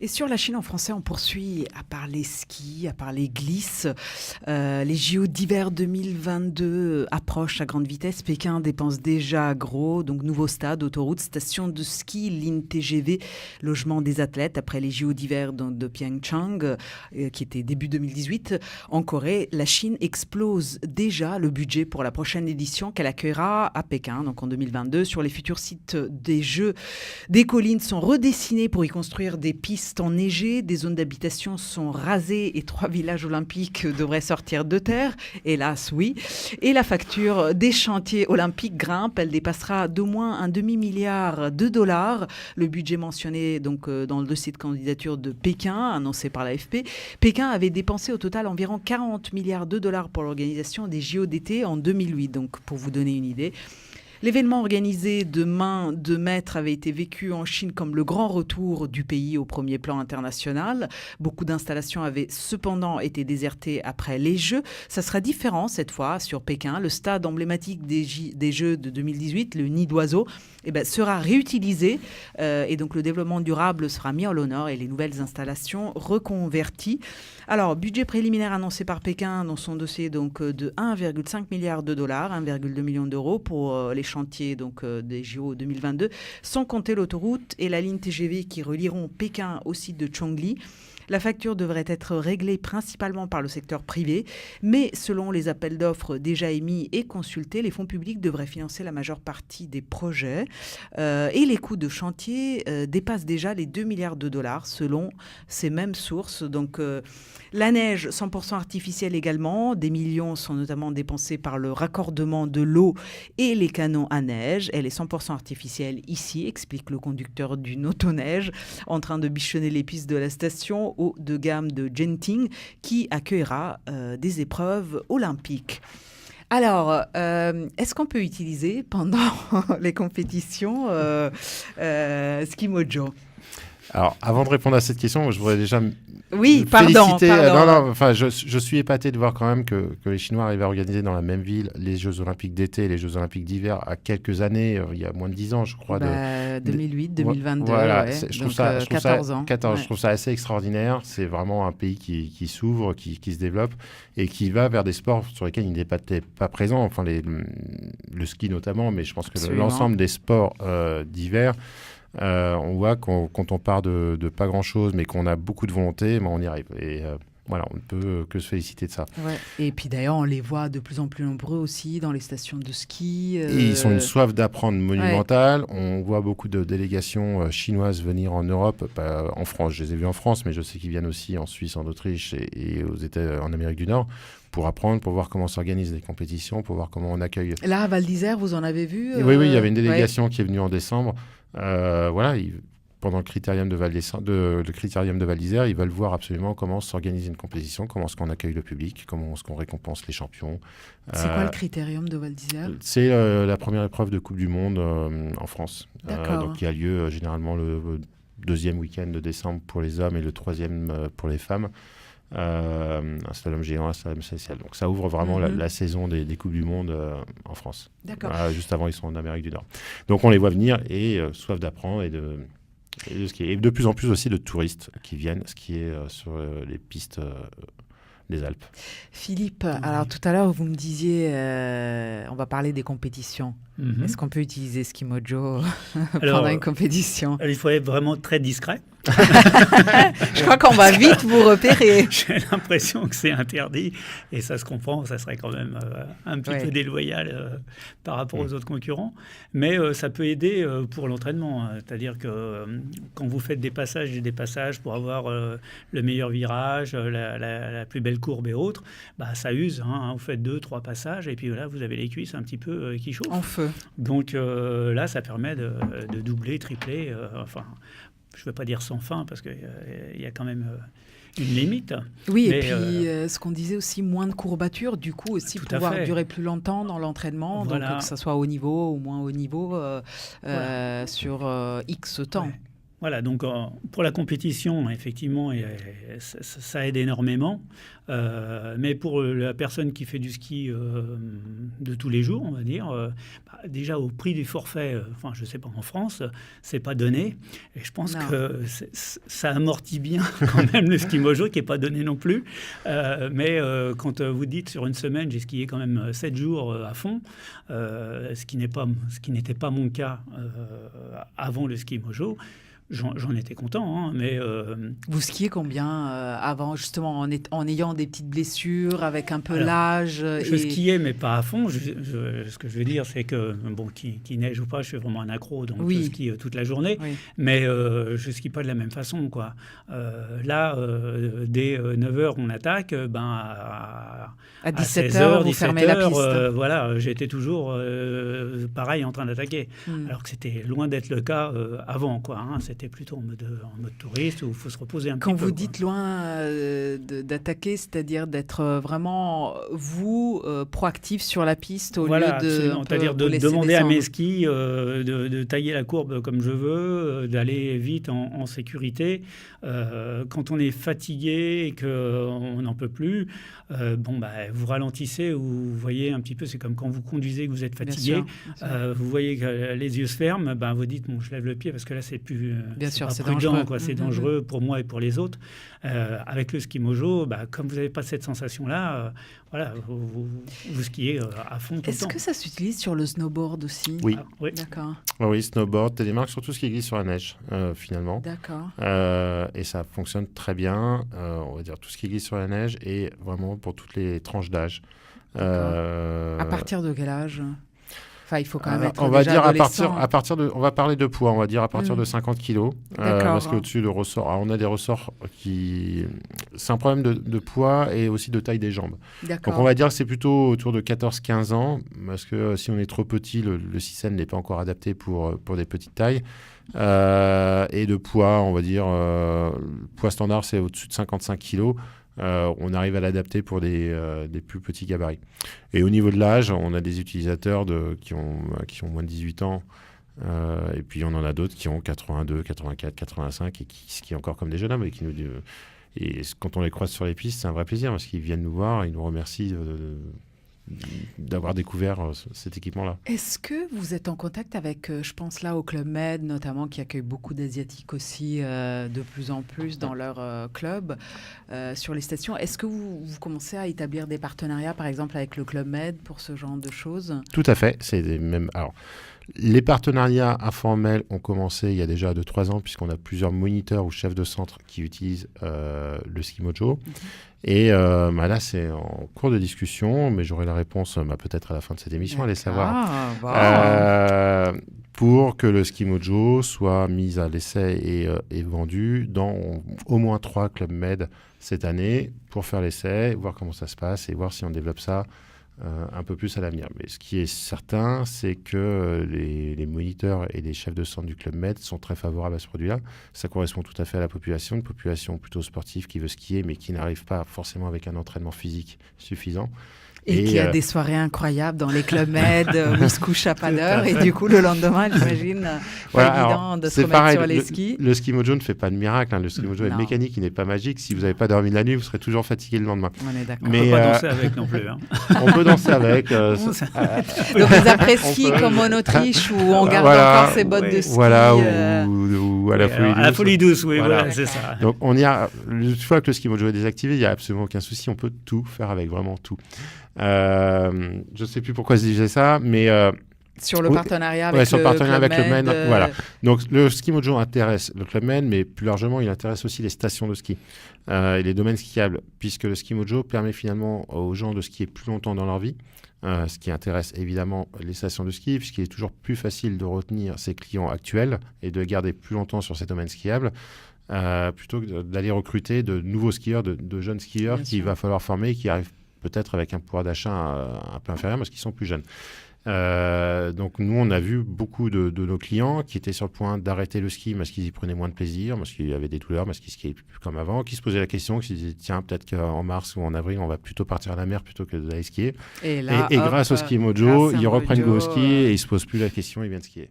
Et sur la Chine en français, on poursuit, à part les skis, à part les glisses, les JO d'hiver 2022 approchent à grande vitesse. Pékin dépense déjà gros, donc nouveau stade, autoroute, station de ski, ligne TGV, logement des athlètes. Après les JO d'hiver de Pyeongchang, qui était début 2018, en Corée, la Chine explose déjà le budget pour la prochaine édition qu'elle accueillera à Pékin, donc en 2022. Sur les futurs sites des Jeux, des collines sont redessinées pour y construire des pistes enneigées, des zones d'habitation sont rasées et 3 villages olympiques devraient sortir de terre. Hélas, oui. Et la facture des chantiers olympiques grimpe. Elle dépassera d'au moins un demi-milliard de dollars. Le budget mentionné donc, dans le dossier de candidature de Pékin, annoncé par l'AFP. Pékin avait dépensé au total environ 40 milliards de dollars pour l'organisation des JO d'été en 2008. Donc, pour vous donner une idée. L'événement organisé de main de maître avait été vécu en Chine comme le grand retour du pays au premier plan international. Beaucoup d'installations avaient cependant été désertées après les Jeux. Ça sera différent cette fois sur Pékin. Le stade emblématique des Jeux de 2018, le Nid d'Oiseau, sera réutilisé et donc le développement durable sera mis en l'honneur et les nouvelles installations reconverties. Alors, budget préliminaire annoncé par Pékin dans son dossier donc, de 1,5 milliard de dollars, 1,2 million d'euros pour les chantiers donc, des JO 2022, sans compter l'autoroute et la ligne TGV qui relieront Pékin au site de Chongli. La facture devrait être réglée principalement par le secteur privé, mais selon les appels d'offres déjà émis et consultés, les fonds publics devraient financer la majeure partie des projets. Et les coûts de chantier dépassent déjà les 2 milliards de dollars selon ces mêmes sources. Donc la neige 100% artificielle également. Des millions sont notamment dépensés par le raccordement de l'eau et les canons à neige. Elle est 100% artificielle ici, explique le conducteur d'une autoneige en train de bichonner les pistes de la station haut de gamme de Genting qui accueillera des épreuves olympiques. Alors, est-ce qu'on peut utiliser pendant les compétitions Skimojo ? Alors, avant de répondre à cette question, je voudrais déjà féliciter. Je suis épaté de voir quand même que les Chinois arrivent à organiser dans la même ville les Jeux Olympiques d'été et les Jeux Olympiques d'hiver à quelques années, il y a moins de 10 ans, je crois. 2008, 2022, voilà, ouais. Je trouve 14 ans. 14, ouais. Je trouve ça assez extraordinaire. C'est vraiment un pays qui s'ouvre, qui se développe et qui va vers des sports sur lesquels il n'était pas présent. Enfin, le ski notamment, mais je pense que l'ensemble des sports d'hiver... on voit quand on part de pas grand-chose, mais qu'on a beaucoup de volonté, on y arrive. Et voilà, on ne peut que se féliciter de ça. Ouais. Et puis d'ailleurs, on les voit de plus en plus nombreux aussi dans les stations de ski. Et ils ont une soif d'apprendre monumentale. Ouais. On voit beaucoup de délégations chinoises venir en Europe, pas en France. Je les ai vus en France, mais je sais qu'ils viennent aussi en Suisse, en Autriche et en Amérique du Nord, pour apprendre, pour voir comment s'organisent les compétitions, pour voir comment on accueille. Là, à Val d'Isère, vous en avez vu Oui, il y avait une délégation qui est venue en décembre. Pendant le critérium de Val d'Isère, ils veulent voir absolument comment s'organise une compétition, comment est-ce qu'on accueille le public, comment est-ce qu'on récompense les champions. C'est quoi le critérium de Val d'Isère ? C'est la première épreuve de Coupe du Monde en France. Donc qui a lieu généralement le deuxième week-end de décembre pour les hommes et le troisième pour les femmes. Un slalom géant, un slalom spécial. Donc ça ouvre vraiment la saison des Coupes du Monde en France. D'accord. Juste avant, ils sont en Amérique du Nord. Donc on les voit venir et soif d'apprendre et de skier. Et de plus en plus aussi de touristes qui viennent skier sur les pistes des Alpes. Philippe, alors tout à l'heure, vous me disiez, on va parler des compétitions. Est-ce qu'on peut utiliser Skimojo pendant une compétition ? Il faut être vraiment très discret. Je crois qu'on va vite vous repérer. J'ai l'impression que c'est interdit et ça se comprend, ça serait quand même un petit peu déloyal par rapport aux autres concurrents. Mais ça peut aider pour l'entraînement. C'est-à-dire que quand vous faites des passages pour avoir le meilleur virage, la plus belle courbe et autres, ça use. Vous faites 2-3 passages et puis là, vous avez les cuisses un petit peu qui chauffent. En feu. Donc là, ça permet de doubler, tripler, je ne veux pas dire sans fin, parce qu'il y a quand même une limite. Oui, et puis ce qu'on disait aussi, moins de courbatures, du coup aussi pouvoir durer plus longtemps dans l'entraînement, donc que ça soit au niveau ou moins haut niveau sur X temps. Voilà, donc pour la compétition, effectivement, ça aide énormément. Mais pour la personne qui fait du ski de tous les jours, on va dire, déjà au prix du forfait, je ne sais pas, en France, c'est pas donné. Et je pense que ça amortit bien quand même le ski mojo, qui n'est pas donné non plus. Mais quand vous dites sur une semaine, j'ai skié quand même 7 jours à fond, ce qui n'était pas mon cas avant le ski mojo. J'en étais content, mais... Vous skiez combien avant, justement, en ayant des petites blessures, avec un peu l'âge Je skiais, mais pas à fond. Ce que je veux dire, c'est que, qu'il neige ou pas, je suis vraiment un accro, donc je skie toute la journée. Oui. Mais je skie pas de la même façon, quoi. Là, dès 9h, on attaque, à 17h, vous fermez la piste. Voilà, j'étais toujours pareil, en train d'attaquer. Alors que c'était loin d'être le cas avant, quoi. C'était plutôt en mode touriste où il faut se reposer un petit peu. Quand vous dites loin d'attaquer, c'est-à-dire d'être vraiment, proactif sur la piste au lieu de... C'est-à-dire de demander à mes skis de tailler la courbe comme je veux, d'aller vite en sécurité. Quand on est fatigué et qu'on n'en peut plus, vous ralentissez ou vous voyez un petit peu, c'est comme quand vous conduisez, que vous êtes fatigué, bien sûr. Vous voyez que les yeux se ferment, vous dites, je lève le pied parce que là, c'est plus... Bien sûr, c'est prudent, dangereux. Quoi. C'est dangereux pour moi et pour les autres. Avec le ski mojo, comme vous n'avez pas cette sensation-là, vous skiez à fond tout le temps. Est-ce que ça s'utilise sur le snowboard aussi ? Oui. Oui. D'accord. Oui, snowboard, télémarque, surtout ce qui glisse sur la neige, finalement. D'accord. Et ça fonctionne très bien, on va dire tout ce qui glisse sur la neige et vraiment pour toutes les tranches d'âge. À partir de quel âge ? Il faut quand même être on va déjà dire à partir de, on va parler de poids, on va dire à partir de 50 kilos, parce qu'au-dessus de ressorts, on a des ressorts qui, c'est un problème de poids et aussi de taille des jambes. Donc on va dire que c'est plutôt autour de 14-15 ans, parce que si on est trop petit, le système n'est pas encore adapté pour des petites tailles. Et de poids, on va dire, poids standard, c'est au-dessus de 55 kilos. On arrive à l'adapter pour des plus petits gabarits. Et au niveau de l'âge, on a des utilisateurs qui ont moins de 18 ans, et puis on en a d'autres qui ont 82, 84, 85 et qui skient encore comme des jeunes hommes. Et quand on les croise sur les pistes, c'est un vrai plaisir parce qu'ils viennent nous voir, ils nous remercient d'avoir découvert cet équipement-là. Est-ce que vous êtes en contact avec, je pense là au Club Med notamment, qui accueille beaucoup d'Asiatiques aussi de plus en plus dans leur club sur les stations. Est-ce que vous commencez à établir des partenariats, par exemple avec le Club Med pour ce genre de choses ? Tout à fait. Alors, les partenariats informels ont commencé il y a déjà 2-3 ans, puisqu'on a plusieurs moniteurs ou chefs de centre qui utilisent le ski mojo. Et là, c'est en cours de discussion, mais j'aurai la réponse peut-être à la fin de cette émission, allez savoir. Pour que le ski mojo soit mis à l'essai et vendu dans au moins 3 clubs med cette année pour faire l'essai, voir comment ça se passe et voir si on développe ça un peu plus à l'avenir. Mais ce qui est certain, c'est que les moniteurs et les chefs de centre du Club Med sont très favorables à ce produit-là. Ça correspond tout à fait à la population, une population plutôt sportive qui veut skier, mais qui n'arrive pas forcément avec un entraînement physique suffisant. Et qui a des soirées incroyables dans les clubs med où ils se couchent à pas d'heure et du coup le lendemain, j'imagine, pas évident de se remettre sur les skis. Le ski mojo ne fait pas de miracle. Le ski mojo est mécanique, il n'est pas magique. Si vous n'avez pas dormi la nuit, vous serez toujours fatigué le lendemain. On est d'accord. On ne peut pas danser avec non plus. On peut danser avec. Donc les après-ski comme en Autriche où on garde encore ses bottes de ski. Ou à la folie douce. À la folie douce, oui, voilà, c'est ça. Donc une fois que le ski mojo est désactivé, il n'y a absolument aucun souci. On peut tout faire avec, vraiment tout. Je ne sais plus pourquoi je disais ça, mais sur le partenariat avec le Med, voilà. Donc le ski mojo intéresse le Club Med, mais plus largement, il intéresse aussi les stations de ski et les domaines skiables, puisque le ski mojo permet finalement aux gens de skier plus longtemps dans leur vie. Ce qui intéresse évidemment les stations de ski, puisqu'il est toujours plus facile de retenir ses clients actuels et de garder plus longtemps sur ces domaines skiables. Plutôt que d'aller recruter de nouveaux skieurs, de jeunes skieurs qu'il va falloir former, qui arrivent peut-être avec un pouvoir d'achat un peu inférieur parce qu'ils sont plus jeunes. Donc nous, on a vu beaucoup de nos clients qui étaient sur le point d'arrêter le ski parce qu'ils y prenaient moins de plaisir, parce qu'il y avait des douleurs, parce qu'ils skiaient plus comme avant, qui se posaient la question, qui se disaient tiens, peut-être qu'en mars ou en avril, on va plutôt partir à la mer plutôt que d'aller skier. Et grâce au ski mojo, ils reprennent go au ski et ils se posent plus la question, ils viennent skier.